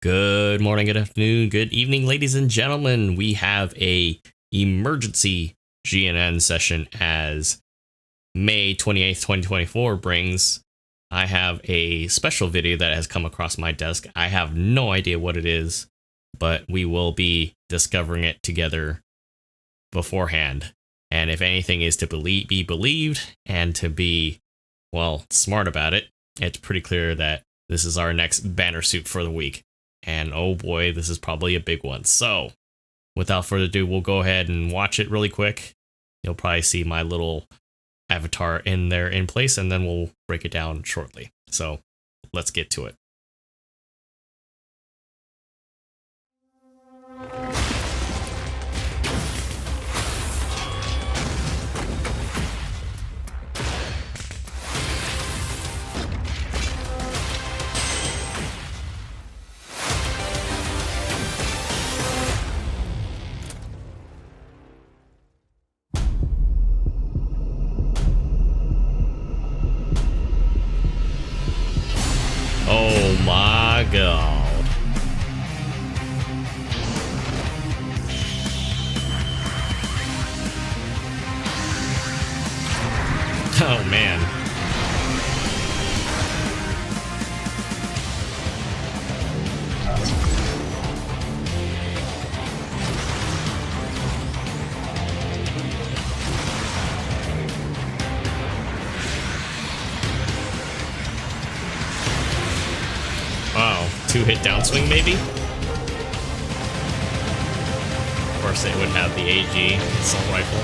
Good morning, good afternoon, good evening, ladies and gentlemen. We have a emergency GNN session as May 28th, 2024 brings. I have a special video that has come across my desk. I have no idea what it is, but we will be discovering it together beforehand. And if anything is to be believed and to be, well, smart about it, it's pretty clear that this is our next banner suit for the week. And oh boy, this is probably a big one. So without further ado, we'll go ahead and watch it really quick. You'll probably see my little avatar in there in place, and then we'll break it down shortly. So let's get to it. Oh my god. Oh man. Wow, 2-hit downswing maybe? Of course it would have the AG assault rifle.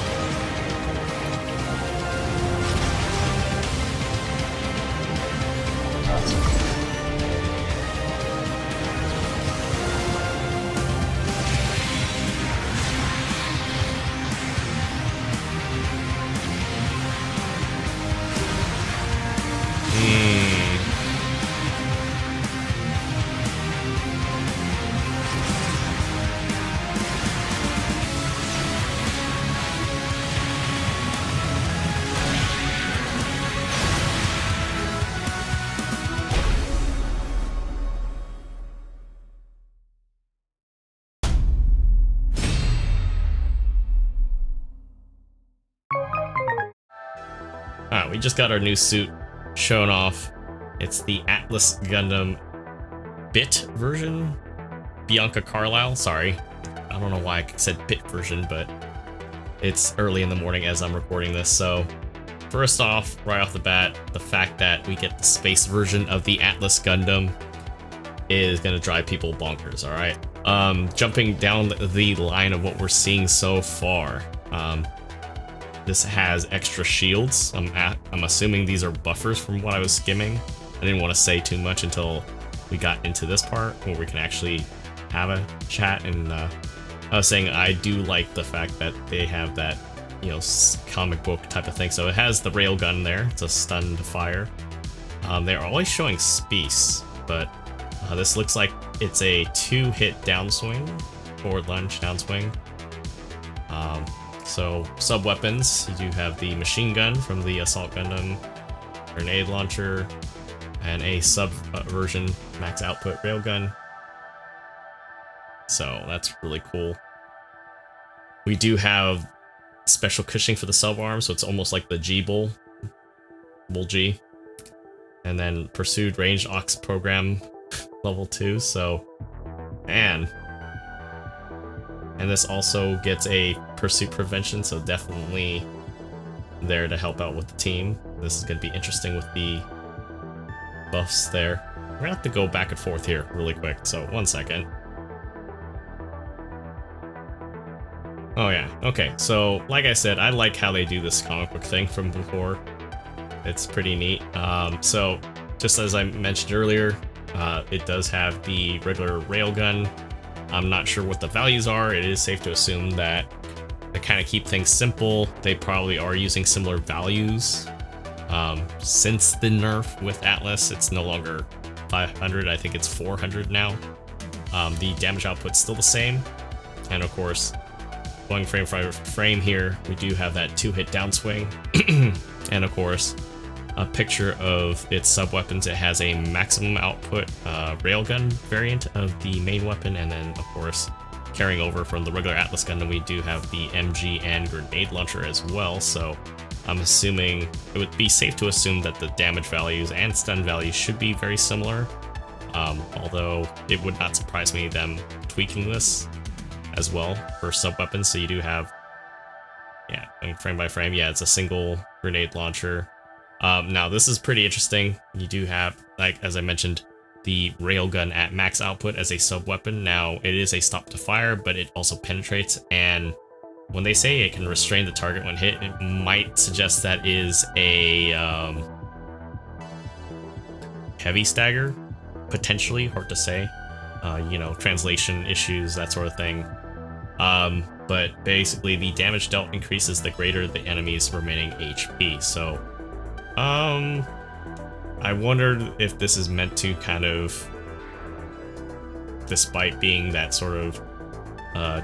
We just got our new suit shown off. It's the Atlas Gundam bit version. Bianca Carlyle, sorry. I don't know why I said bit version, but it's early in the morning as I'm recording this. So first off, right off the bat, the fact that we get the space version of the Atlas Gundam is gonna drive people bonkers, alright? Jumping down the line of what we're seeing so far. This has extra shields. I'm assuming these are buffers from what I was skimming. I didn't want to say too much until we got into this part where we can actually have a chat. And I was saying I do like the fact that they have that, you know, comic book type of thing. So it has the railgun there. It's a stun to fire. They're always showing space, but this looks like it's a 2-hit downswing, forward lunge downswing. So, sub-weapons, you do have the machine gun from the Assault Gundam, grenade launcher, and a sub-version max output railgun. So, that's really cool. We do have special cushioning for the sub-arm, so it's almost like the G-Bull. Bull G. And then Pursued Ranged Aux Program level 2, so, man. And this also gets a pursuit prevention, so definitely there to help out with the team. This is going to be interesting with the buffs there. We're going to have to go back and forth here really quick, so 1 second. Oh yeah, okay, so like I said, I like how they do this comic book thing from before. It's pretty neat. So just as I mentioned earlier, it does have the regular railgun. I'm not sure what the values are. It is safe to assume that to kind of keep things simple, they probably are using similar values. Since the nerf with Atlas, it's no longer 500. I think it's 400 now. The damage output's still the same. And of course, going frame by frame here, we do have that 2-hit downswing. And of course, a picture of its sub-weapons. It has a maximum output railgun variant of the main weapon, and then, of course, carrying over from the regular Atlas Gundam, we do have the MG and grenade launcher as well, so I'm assuming it would be safe to assume that the damage values and stun values should be very similar, although it would not surprise me them tweaking this as well for sub-weapons. So you do have, yeah, frame by frame, yeah, it's a single grenade launcher. Now this is pretty interesting. You do have, like, as I mentioned, the railgun at max output as a sub-weapon. Now, it is a stop to fire, but it also penetrates, and when they say it can restrain the target when hit, it might suggest that is a heavy stagger, potentially, hard to say. You know, translation issues, that sort of thing. But basically, the damage dealt increases the greater the enemy's remaining HP, so I wondered if this is meant to kind of, despite being that sort of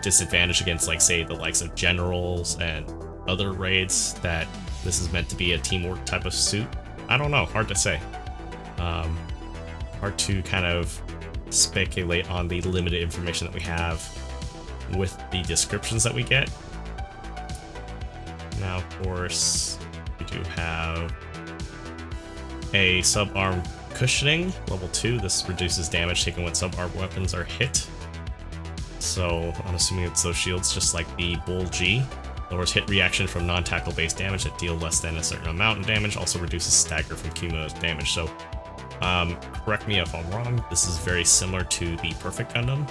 disadvantage against, like, say, the likes of generals and other raids, that this is meant to be a teamwork type of suit. I don't know, hard to say. Hard to kind of speculate on the limited information that we have with the descriptions that we get. Now, of course, we do have a sub-arm cushioning, level 2. This reduces damage taken when sub-arm weapons are hit. So I'm assuming it's those shields, just like the Bull G. Lowers hit reaction from non-tackle based damage that deal less than a certain amount of damage. Also reduces stagger from cumulative damage. So, correct me if I'm wrong, this is very similar to the Perfect Gundam.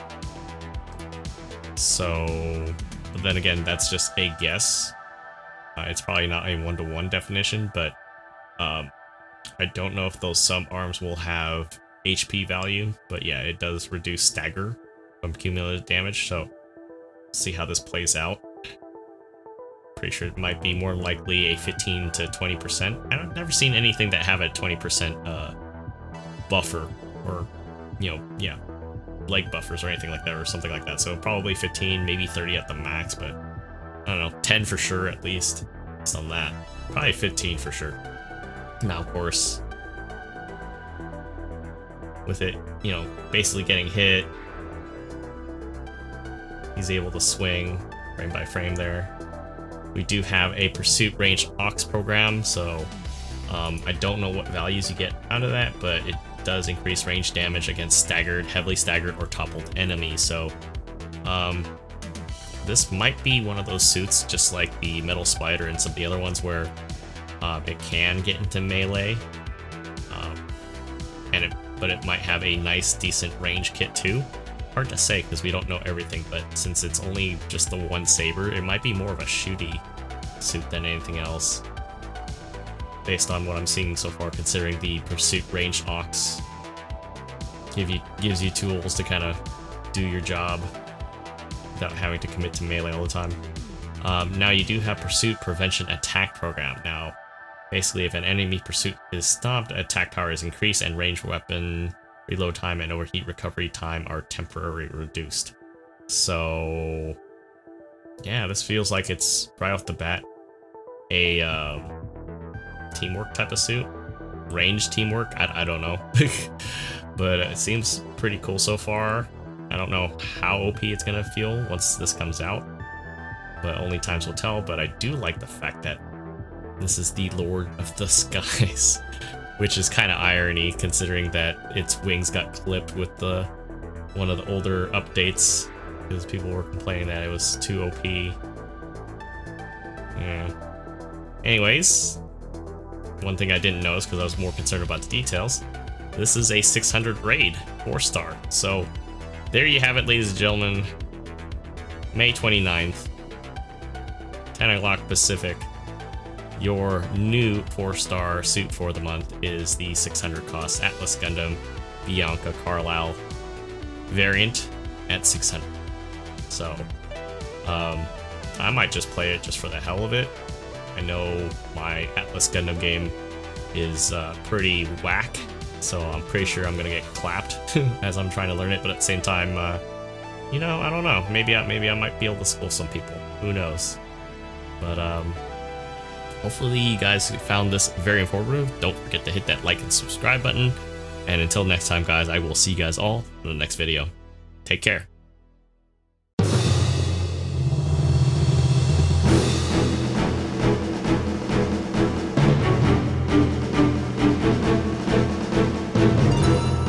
So, but then again, that's just a guess. It's probably not a one-to-one definition, but I don't know if those sub-arms will have HP value, but yeah, it does reduce stagger from cumulative damage, so see how this plays out. Pretty sure it might be more likely a 15 to 20%. I've never seen anything that have a 20% buffer, or, you know, yeah, leg buffers or anything like that, or something like that. So probably 15, maybe 30 at the max, but I don't know, 10 for sure at least, based on that. Probably 15 for sure. Now, of course, with it, you know, basically getting hit, he's able to swing frame by frame there. We do have a pursuit range aux program, so I don't know what values you get out of that, but it does increase range damage against staggered, heavily staggered, or toppled enemies. So this might be one of those suits, just like the Metal Spider and some of the other ones, where it can get into melee, but it might have a nice, decent range kit too. Hard to say because we don't know everything, but since it's only just the one saber, it might be more of a shooty suit than anything else, based on what I'm seeing so far, considering the pursuit range aux gives you tools to kind of do your job without having to commit to melee all the time. Now you do have pursuit prevention attack program. Now, basically, if an enemy pursuit is stopped, attack power is increased, and range weapon reload time and overheat recovery time are temporarily reduced. So, yeah, this feels like it's right off the bat a teamwork type of suit. Range teamwork, I don't know. But it seems pretty cool so far. I don't know how OP it's gonna feel once this comes out, but only times will tell. But I do like the fact that this is the Lord of the Skies, which is kind of irony considering that its wings got clipped with one of the older updates because people were complaining that it was too OP. Yeah. Anyways, one thing I didn't notice because I was more concerned about the details, this is a 600 raid 4-star. So there you have it, ladies and gentlemen. May 29th, 10 o'clock Pacific. Your new 4-star suit for the month is the 600 cost Atlas Gundam Bianca Carlyle variant at 600. So, I might just play it just for the hell of it. I know my Atlas Gundam game is pretty whack, so I'm pretty sure I'm gonna get clapped as I'm trying to learn it. But at the same time, you know, I don't know. Maybe I might be able to school some people. Who knows? But hopefully you guys found this very informative. Don't forget to hit that like and subscribe button. And until next time, guys, I will see you guys all in the next video. Take care.